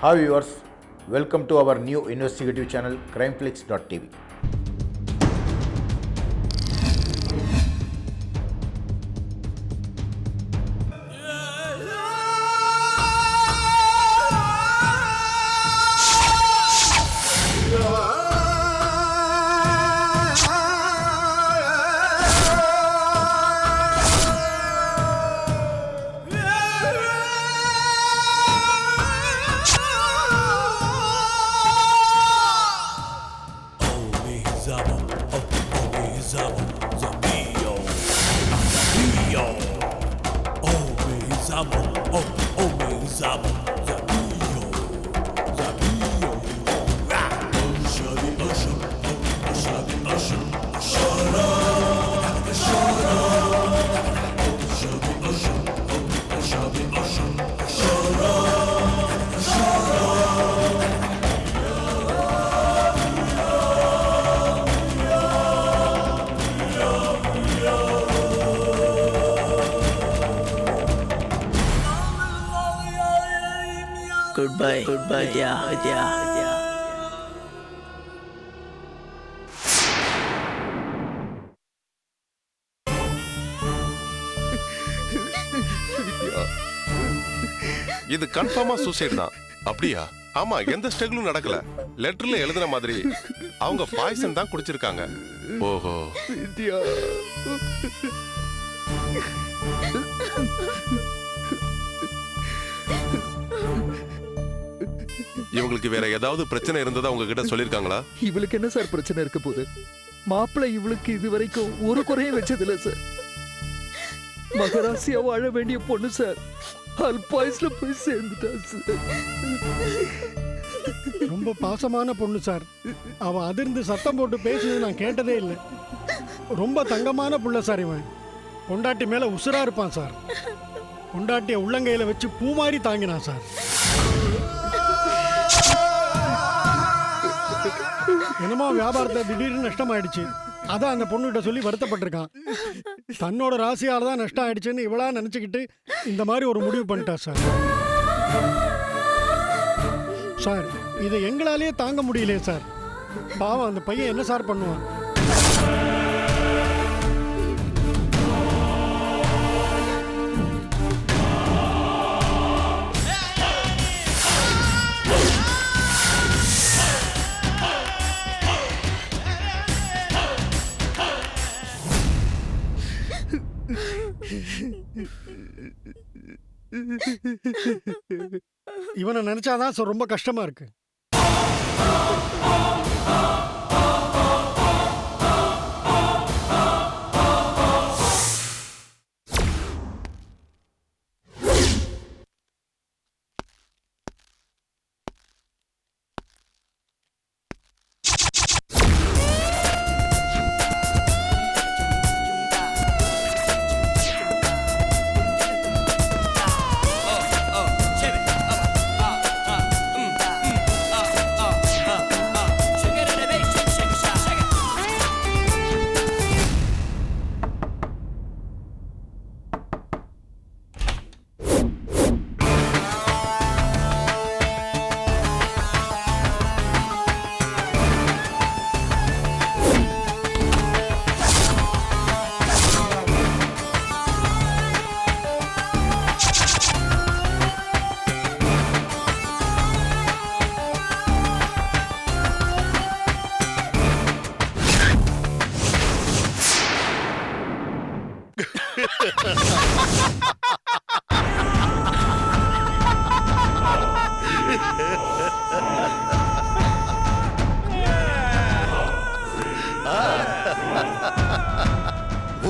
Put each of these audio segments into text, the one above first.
Hi viewers, welcome to our new investigative channel crimeflix.tv. Goodbye, Vidya. இது கன்ஃபார்மா suicide தான். அப்படியா? ஆமா, எந்த ஸ்ட்ரகிளும் நடக்கல. லெட்டர்ல எழுதுன மாதிரி அவங்க பாய்சன் தான் குடிச்சிருக்காங்க. ஓஹோ. வித்யா, இவங்களுக்கு வேற ஏதாவது பிரச்சனை இருந்ததா உங்ககிட்ட சொல்லிருக்காங்களா? இவளுக்கு என்ன சார் பிரச்சனை இருக்க போகுது? மாப்பிள்ளை இவளுக்கு இது வரைக்கும் ஒரு குறையும் வச்சதில்ல சார். மகராசியா வாழ வேண்டிய பொண்ணு சார், அல்பாயுஸ்ல போய் சேர்ந்துட்டா சார். ரொம்ப பாசமான பொண்ணு சார். அவ அதிர்ந்து சத்தம் போட்டு பேசுனது நான் கேட்டதே இல்லை. ரொம்ப தங்கமான புள்ள சார். இவன் பொண்டாட்டி மேல உசுரா இருப்பான் சார். பொண்டாட்டிய உள்ளங்கையில வச்சு பூ மாதிரி தாங்கினான் சார். என்னமோ வியாபாரத்தை திடீர்னு நஷ்டம் ஆயிடுச்சு. அதான் அந்த பொண்ணுகிட்ட சொல்லி வருத்தப்பட்டிருக்கான். தன்னோட ராசியால தான் நஷ்டம் ஆயிடுச்சுன்னு இவளா நினைச்சுக்கிட்டு இந்த மாதிரி ஒரு முடிவு பண்ணிட்டா சார். சார், இதை எங்களாலேயே தாங்க முடியலையே சார். பாவம் அந்த பையன் என்ன சார் பண்ணுவான்? இவனை நினைச்சாதான் சார் ரொம்ப கஷ்டமா இருக்கு.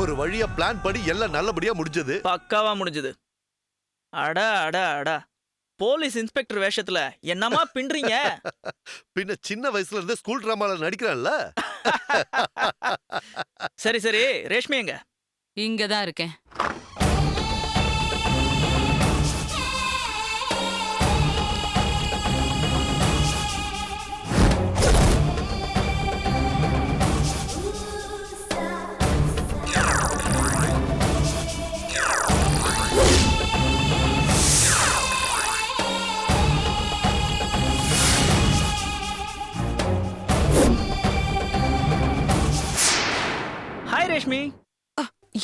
ஒரு வழியா பிளான் படி எல்லாம் நல்லபடியா முடிஞ்சது. பக்காவா முடிஞ்சது. அடா அடா அடா, போலீஸ் இன்ஸ்பெக்டர் வேஷத்துல என்னமா பின்றீங்க? பின்ன சின்ன வயசுல இருந்து ஸ்கூல் டிராமால நடிக்கிறான்ல. சரி சரி, ரேஷ்மி எங்க? இங்கதான் இருக்கேன்.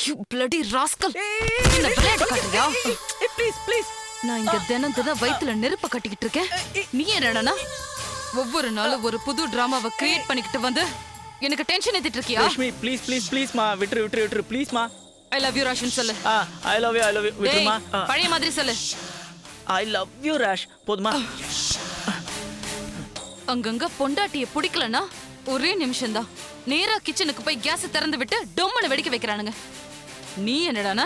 You bloody rascal. என்ன விளையாட்டு காட்டுறியா? Please please. நான் இங்க தினம் வயித்துல நெருப்ப கட்டிக்கிட்டு இருக்கேன். நீ என்னடா ஒவ்வொரு நாளும் ஒரு புது டிராமாவை கிரியேட் பண்ணிக்கிட்டு வந்து எனக்கு டென்ஷன் ஏத்திட்டு இருக்கியா? ரேஷ்மி ப்ளீஸ் ப்ளீஸ் ப்ளீஸ் மா, விட்டுரு ப்ளீஸ் மா. ஐ லவ் யூ ராஷன் சொல்லு. ஐ லவ் யூ விட்டுருமா. பழைய மாதிரி சொல்லு. I love you Rash. போதுமா? அங்கங்க பொண்டாட்டிய பிடிக்கலனா ஒரே நிமிஷம் தான் நேரா கிச்சனுக்கு போய் கேஸ் திறந்து விட்டு டொம்மனை வெடிக்க வைக்கிறானுங்க. நீ என்னடானா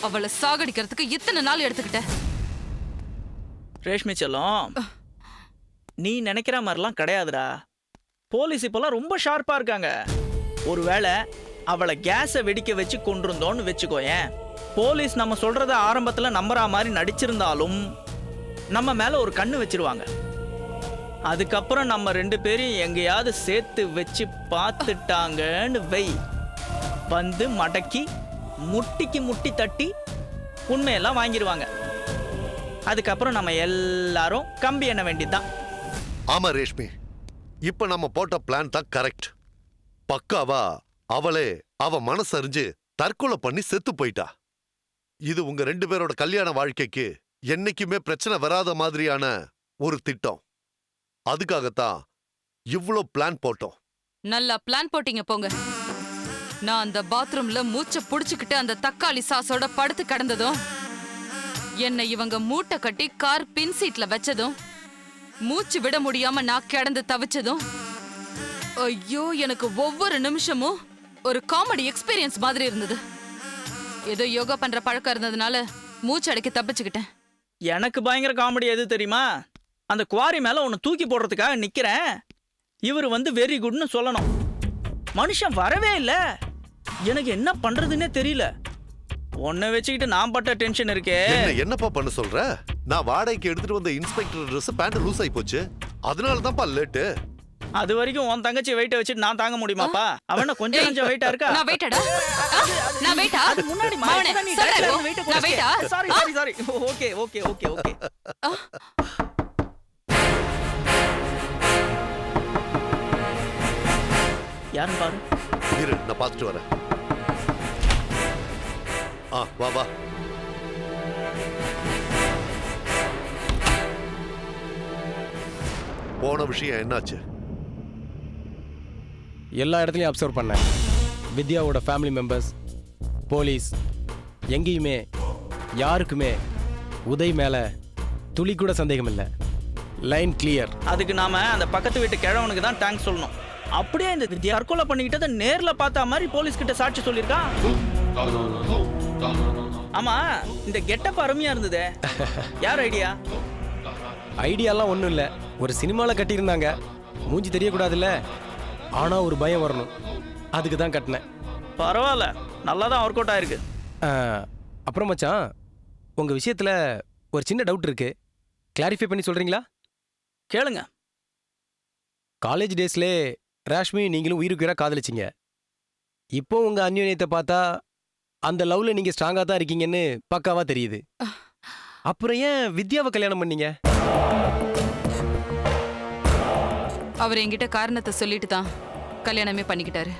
அவளை சாகடிக்கிறதுக்கு இத்தனை நாள் எடுத்துக்கிட்ட? ரேஷ்மி செல்லம், நீ நினைக்கிற மாதிரிலாம் கிடையாதுடா. போலீஸ் இப்போலாம் ரொம்ப ஷார்ப்பா இருக்காங்க. ஒருவேளை அவளை கேஸை வெடிக்க வச்சு கொண்டிருந்தோன்னு வச்சுக்கோயேன், போலீஸ் நம்ம சொல்றத ஆரம்பத்துல நம்புற மாதிரி நடிச்சிருந்தாலும் நம்ம மேல ஒரு கண்ணு வச்சிருவாங்க. அதுக்கப்புறம் நம்ம 2 பேரையும் எங்கேயாவது சேர்த்து வச்சு பார்த்துட்டாங்கன்னு வை, வந்து மடக்கி முட்டிக்கு முட்டி தட்டி உண்மையெல்லாம் வாங்கிடுவாங்க. அதுக்கப்புறம் நம்ம எல்லாரும் கம்பி எண்ண வேண்டியதுதான். ஆமா ரேஷ்மி, இப்ப நம்ம போட்ட பிளான் தான் கரெக்ட். பக்காவா அவளே அவ மனசறிஞ்சு தற்கொலை பண்ணி செத்து போயிட்டா. இது உங்க 2 பேரோட கல்யாண வாழ்க்கைக்கு என்னைக்குமே பிரச்சனை வராத மாதிரியான ஒரு திட்டம். அதுக்காகத்தான் இவ்ளோ பிளான் போட்டோம். நல்லா பிளான் போட்டீங்க போங்க. நான் அந்த பாத்ரூம்ல மூச்சை புடிச்சுக்கிட்டு அந்த தக்காளி சாஸோட படுத்து கிடந்ததும், என்னை இவங்க மூட்டை கட்டி கார் பின் சீட்ல வச்சதும், மூச்சு விட முடியாம நான் கிடந்து தவிச்சதும், ஐயோ எனக்கு ஒவ்வொரு நிமிஷமும் ஒரு காமெடி எக்ஸ்பீரியன்ஸ் மாதிரி இருந்தது. ஏதோ யோகா பண்ற பழக்கம் இருந்ததுனால மூச்சு அடக்கி தப்பிச்சுக்கிட்டேன். எனக்கு பயங்கர காமெடி எது தெரியுமா? அந்த குவாரி மேல உன்னை தூக்கி போடுறதுக்காக நிக்கிறேன், இவர் வந்து வெரி குட்னு சொல்லணும். மனுஷன் வரவே இல்லை. எனக்கு என்ன பண்றதுன்னே தெரியல. உன்னை வச்சுக்கிட்டு நான் பட்ட டென்ஷன் இருக்கே. என்னப்பா பண்ண சொல்ற? நான் வாடகைக்கு எடுத்துட்டு வந்த இன்ஸ்பெக்டர் ட்ரெஸ் பேண்ட் லூஸ் ஆயி போச்சு, அதனால தான்ப்பா லேட்டு. அது வரைக்கும் உன் தங்கச்சி வெயிட்ட வச்சுட்டு நான் தாங்க முடியுமாப்பா? அவன கொஞ்சம் கொஞ்சம் வெயிட்டா இருக்கா? நான் வெயிட்டடா? நான் வெயிட்டா? அது முன்னாடி நான் வெயிட்டா? சாரி. ஓகே. யாருன்னு பாரு. இரு, நான் பார்த்துட்டு வரேன். வா. போன விஷயம் என்னாச்சு? எல்லா இடத்துலையும் அப்சர்வ் பண்ணேன். வித்யாவோட ஃபேமிலி மெம்பர்ஸ், போலீஸ், எங்கேயுமே யாருக்குமே உதய் மேலே துளி கூட சந்தேகம் இல்லை. Line clear. அதுக்கு நாம அந்த பக்கத்து வீட்டு கிழவனுக்கு தான் தேங்க்ஸ் சொல்லணும். அப்படியே இந்த தற்கொலை பண்ணிக்கிட்டதை நேர்ல பார்த்த மாதிரி போலீஸ் கிட்ட சாட்சி சொல்லியிருக்கான். ஆமா, இந்த கெட்டப் அருமையா இருந்ததே. யார் ஐடியா? ஐடியாலாம் ஒன்றும் இல்லை. ஒரு சினிமாவில் கட்டியிருந்தாங்க, மூஞ்சி தெரியக்கூடாதுல்ல. ஆனால் ஒரு பயம் வரணும், அதுக்கு தான் கட்டினேன். பரவாயில்ல, நல்லா தான் ஒர்க் அவுட் ஆயிருக்கு. அப்புறம் மச்சான், உங்கள் விஷயத்தில் ஒரு சின்ன டவுட் இருக்கு, கிளாரிஃபை பண்ணி சொல்கிறீங்களா? கேளுங்க. காலேஜ் டேஸ்லே ராஷ்மி நீங்களும் உயிருக்குயிராக காதலிச்சிங்க. இப்போ உங்கள் அந்யோன்யத்தை பார்த்தா அந்த லவ்வில் நீங்கள் ஸ்ட்ராங்காக தான் இருக்கீங்கன்னு பக்காவாக தெரியுது. அப்புறம் ஏன் வித்யாவை கல்யாணம் பண்ணீங்க? அவர் என்கிட்ட காரணத்தை சொல்லிட்டு தான் கல்யாணமே பண்ணிக்கிட்டாரு.